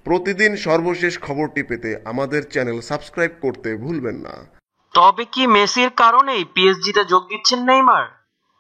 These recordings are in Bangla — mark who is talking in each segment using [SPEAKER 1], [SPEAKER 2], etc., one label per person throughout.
[SPEAKER 1] প্রতিদিন সর্বশেষ খবরটি পেতে আমাদের চ্যানেল সাবস্ক্রাইব করতে ভুলবেন না।
[SPEAKER 2] তবে কি মেসির কারণেই পিএসজিতে যোগ দিচ্ছেন নেইমার?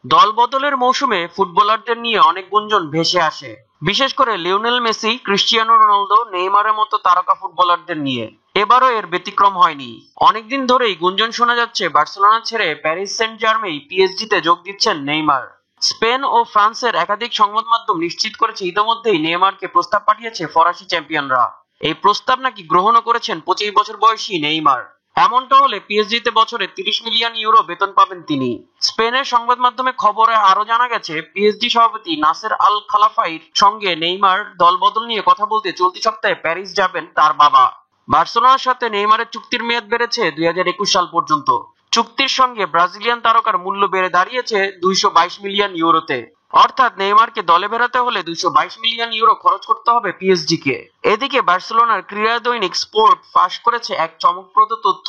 [SPEAKER 2] দল বদলের মৌসুমে ফুটবলারদের নিয়ে অনেক গুঞ্জন ভেসে আসে, বিশেষ করে লিওনেল মেসি, ক্রিস্টিয়ানো রোনালদো, নেইমারের মতো তারকা ফুটবলারদের নিয়ে। এবারও এর ব্যতিক্রম হয়নি। অনেকদিন ধরেই গুঞ্জন শোনা যাচ্ছে বার্সেলোনা ছেড়ে প্যারিস সেন্ট জার্মেই পিএসজিতে যোগ দিচ্ছেন নেইমার। স্পেন ও ফ্রান্সের একাধিক সংবাদ মাধ্যম নিশ্চিত করেছে ইতিমধ্যেই নেইমারকে প্রস্তাব পাঠিয়েছে ফরাসি চ্যাম্পিয়নরা। এই প্রস্তাব নাকি গ্রহণও করেছেন 25 বছর বয়সী নেইমার। এমনটা হলে পিএসজিতে বছরে 30 মিলিয়ন ইউরো বেতন পাবেন তিনি। স্পেনের সংবাদ মাধ্যমে খবরে আরো জানা গেছে, পিএসজি সভাপতি নাসের আল খালাফাইর সঙ্গে নেইমার দলবদল নিয়ে কথা বলতে চলতি সপ্তাহে প্যারিস যাবেন তার বাবা। বার্সেলোনার সাথে নেইমারের চুক্তির মেয়াদ বেড়েছে 2021 সাল পর্যন্ত। চুক্তির সঙ্গে ব্রাজিলিয়ান তারকার মূল্য বেড়ে দাঁড়িয়েছে 222 মিলিয়ন ইউরোতে। অর্থাৎ নেইমারকে দলে ফেরাতে হলে 222 মিলিয়ন ইউরো খরচ করতে হবে পিএসজি কে। এদিকে বার্সেলোনার ক্রীড়া দৈনিক স্পোর্ট ফাঁস করেছে এক চমকপ্রদ তথ্য।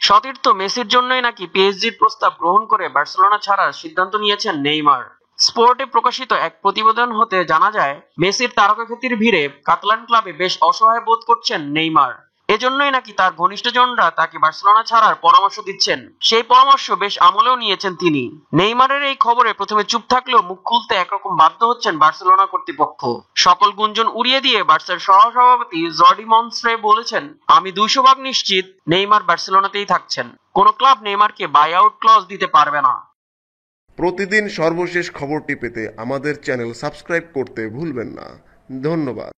[SPEAKER 2] সতীর্থ মেসির জন্যই নাকি পিএসজির প্রস্তাব গ্রহণ করে বার্সেলোনা ছাড়ার সিদ্ধান্ত নিয়েছেন নেইমার। স্পোর্টে প্রকাশিত এক প্রতিবেদন হতে জানা যায়, মেসির তারকা খ্যাতির ভিড়ে কাতালান ক্লাবে বেশ অসহায় বোধ করছেন নেইমার। এজন্যই নাকি তার ঘনিষ্ঠজনরা তাকে বার্সেলোনা ছাড়ার পরামর্শ দিচ্ছেন। সেই পরামর্শ বেশ আমলেও নিয়েছেন তিনি। নেইমারের এই খবরে প্রথমে চুপ থাকলেও মুখ খুলতে একরকম বাধ্য হচ্ছেন বার্সেলোনা কর্তৃপক্ষ। সকল গুঞ্জন উড়িয়ে দিয়ে বার্সার সহসভাপতি জর্ডি মনস্ট্রে বলেছেন, আমি 200 ভাগ নিশ্চিত নেইমার বার্সেলোনাতেই থাকছেন। কোন ক্লাব নেইমারকে বাই আউট ক্লজ দিতে পারবে না।
[SPEAKER 1] প্রতিদিন সর্বশেষ খবরটি পেতে আমাদের চ্যানেল সাবস্ক্রাইব করতে ভুলবেন না। ধন্যবাদ।